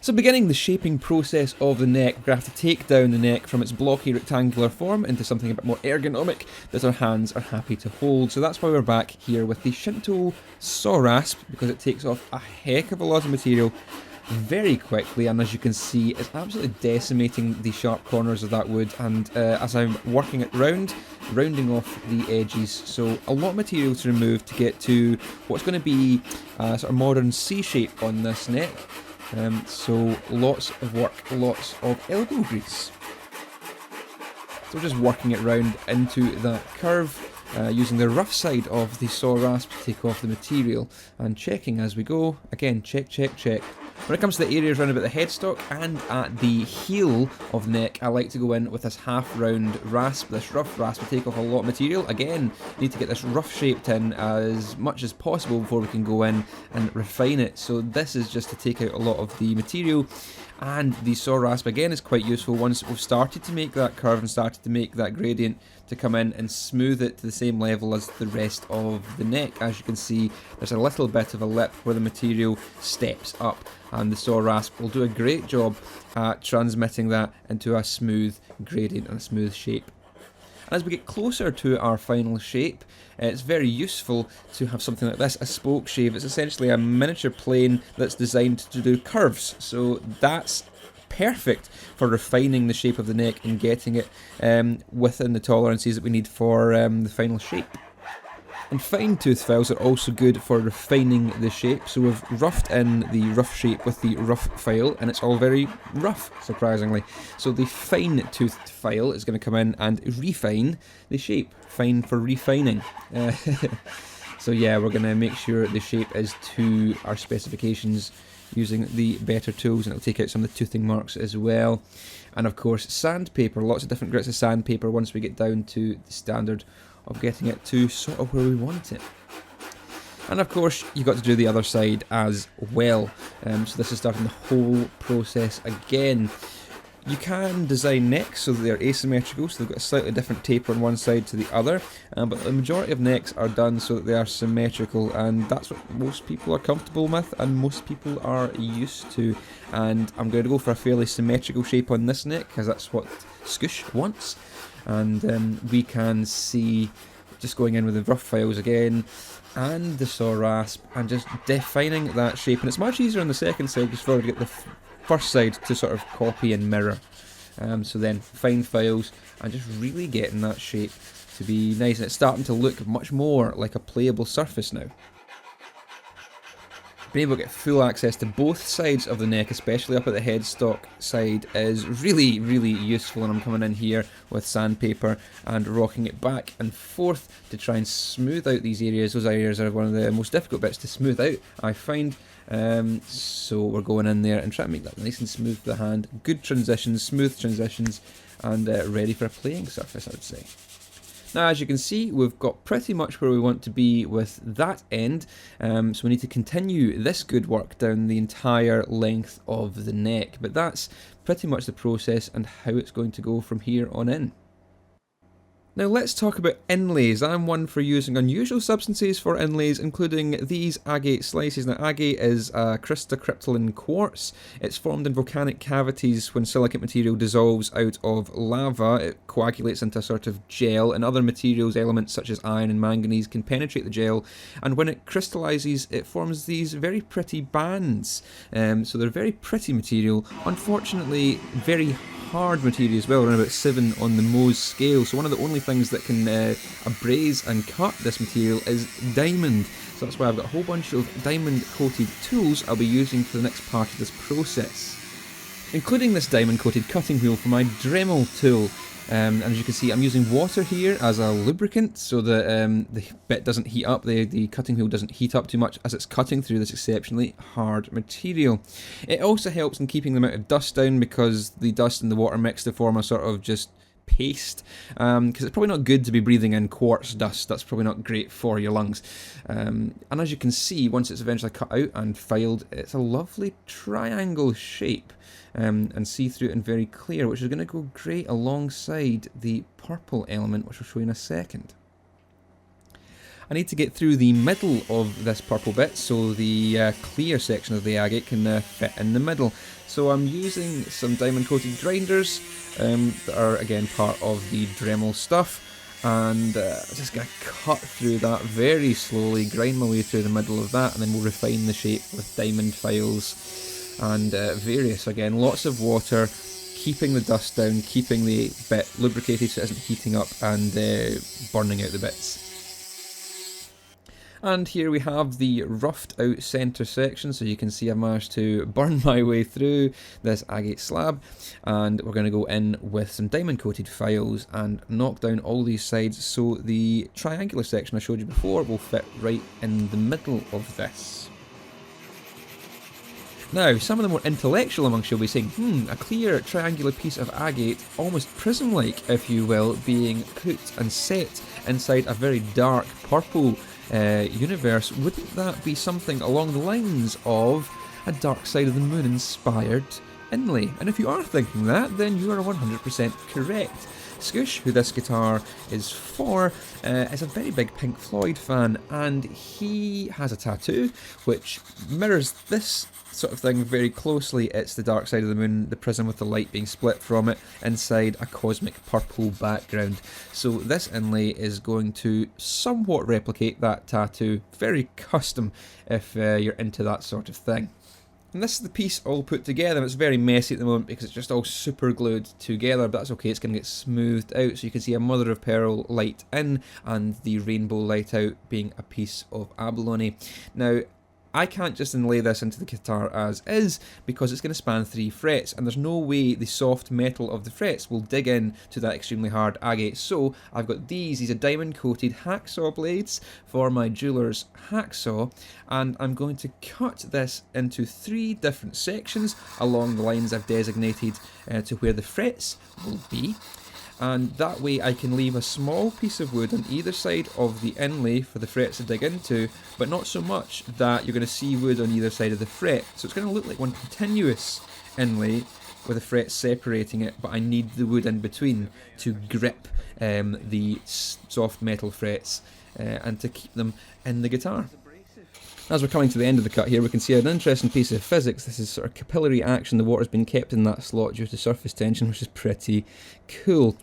So beginning the shaping process of the neck, we're going to have to take down the neck from its blocky rectangular form into something a bit more ergonomic that our hands are happy to hold. So that's why we're back here with the Shinto saw rasp, because it takes off a heck of a lot of material very quickly, and as you can see, it's absolutely decimating the sharp corners of that wood. And as I'm working it rounding off the edges, so a lot of material to remove to get to what's going to be a sort of modern C shape on this neck. So lots of work, lots of elbow grease. So just working it round into that curve, using the rough side of the saw rasp to take off the material, and checking as we go. Again, check, check, check. When it comes to the areas around about the headstock and at the heel of the neck, I like to go in with this half round rasp, this rough rasp to take off a lot of material. Again, need to get this rough shaped in as much as possible before we can go in and refine it. So this is just to take out a lot of the material. And the saw rasp again is quite useful once we've started to make that curve and started to make that gradient, to come in and smooth it to the same level as the rest of the neck. As you can see, there's a little bit of a lip where the material steps up, and the saw rasp will do a great job at transmitting that into a smooth gradient and a smooth shape. As we get closer to our final shape, it's very useful to have something like this, a spoke shave. It's essentially a miniature plane that's designed to do curves, so that's perfect for refining the shape of the neck and getting it within the tolerances that we need for the final shape. And fine tooth files are also good for refining the shape, so we've roughed in the rough shape with the rough file, and it's all very rough, surprisingly. So the fine toothed file is going to come in and refine the shape. Fine for refining. So yeah, we're going to make sure the shape is to our specifications using the better tools, and it'll take out some of the toothing marks as well. And of course, sandpaper, lots of different grits of sandpaper once we get down to the standard of getting it to sort of where we want it. And of course, you've got to do the other side as well. So this is starting the whole process again. You can design necks so that they're asymmetrical, so they've got a slightly different taper on one side to the other, but the majority of necks are done so that they are symmetrical, and that's what most people are comfortable with and most people are used to. And I'm going to go for a fairly symmetrical shape on this neck because that's what Scoosh wants. And we can see, just going in with the rough files again and the saw rasp and just defining that shape. And it's much easier on the second side just for to get the first side to sort of copy and mirror. So then fine files and just really getting that shape to be nice, and it's starting to look much more like a playable surface now. Being able to get full access to both sides of the neck, especially up at the headstock side, is really, really useful. And I'm coming in here with sandpaper and rocking it back and forth to try and smooth out these areas. Those areas are one of the most difficult bits to smooth out, I find. So we're going in there and trying to make that nice and smooth for the hand. Good transitions, smooth transitions, and ready for a playing surface, I would say. Now, as you can see, we've got pretty much where we want to be with that end, so we need to continue this good work down the entire length of the neck, but that's pretty much the process and how it's going to go from here on in. Now let's talk about inlays. I'm one for using unusual substances for inlays, including these agate slices. Now agate is a crystocrystalline quartz. It's formed in volcanic cavities when silicate material dissolves out of lava. It coagulates into a sort of gel, and other materials, elements such as iron and manganese, can penetrate the gel, and when it crystallizes it forms these very pretty bands. So they're very pretty material. Unfortunately, very hard material as well, around about 7 on the Mohs scale. So one of the only things that can abrase and cut this material is diamond. So that's why I've got a whole bunch of diamond coated tools I'll be using for the next part of this process, including this diamond coated cutting wheel for my Dremel tool. And as you can see, I'm using water here as a lubricant so that the bit doesn't heat up, the cutting wheel doesn't heat up too much as it's cutting through this exceptionally hard material. It also helps in keeping the amount of dust down, because the dust and the water mix to form a sort of just paste, because it's probably not good to be breathing in quartz dust. That's probably not great for your lungs. And as you can see, once it's eventually cut out and filed, it's a lovely triangle shape. And see-through and very clear, which is going to go great alongside the purple element, which I'll show you in a second. I need to get through the middle of this purple bit so the clear section of the agate can fit in the middle. So I'm using some diamond coated grinders that are again part of the Dremel stuff, and I'm just going to cut through that very slowly, grind my way through the middle of that, and then we'll refine the shape with diamond files and various, again, lots of water, keeping the dust down, keeping the bit lubricated so it isn't heating up and burning out the bits. And here we have the roughed out centre section, so you can see I managed to burn my way through this agate slab, and we're going to go in with some diamond coated files and knock down all these sides so the triangular section I showed you before will fit right in the middle of this. Now, some of the more intellectual amongst you will be saying, a clear triangular piece of agate, almost prism-like if you will, being put and set inside a very dark purple universe, wouldn't that be something along the lines of a Dark Side of the Moon inspired inlay? And if you are thinking that, then you are 100% correct. Scoosh, who this guitar is for, is a very big Pink Floyd fan, and he has a tattoo which mirrors this sort of thing very closely. It's the Dark Side of the Moon, the prism with the light being split from it inside a cosmic purple background. So this inlay is going to somewhat replicate that tattoo, very custom if you're into that sort of thing. And this is the piece all put together. It's very messy at the moment because it's just all super glued together, but that's okay, it's going to get smoothed out. So you can see a mother of pearl light in and the rainbow light out being a piece of abalone. Now, I can't just inlay this into the guitar as is because it's going to span 3 frets, and there's no way the soft metal of the frets will dig in to that extremely hard agate. So I've got these are diamond coated hacksaw blades for my jeweler's hacksaw, and I'm going to cut this into 3 different sections along the lines I've designated to where the frets will be. And that way I can leave a small piece of wood on either side of the inlay for the frets to dig into, but not so much that you're going to see wood on either side of the fret. So it's going to look like one continuous inlay with the frets separating it, but I need the wood in between to grip the soft metal frets and to keep them in the guitar. As we're coming to the end of the cut here, we can see an interesting piece of physics. This is sort of capillary action. The water's been kept in that slot due to surface tension, which is pretty cool.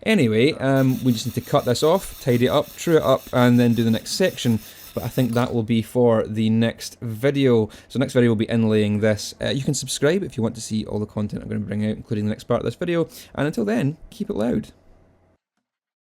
Anyway, we just need to cut this off, tidy it up, true it up, and then do the next section. But I think that will be for the next video. So next video will be inlaying this. You can subscribe if you want to see all the content I'm going to bring out, including the next part of this video. And until then, keep it loud.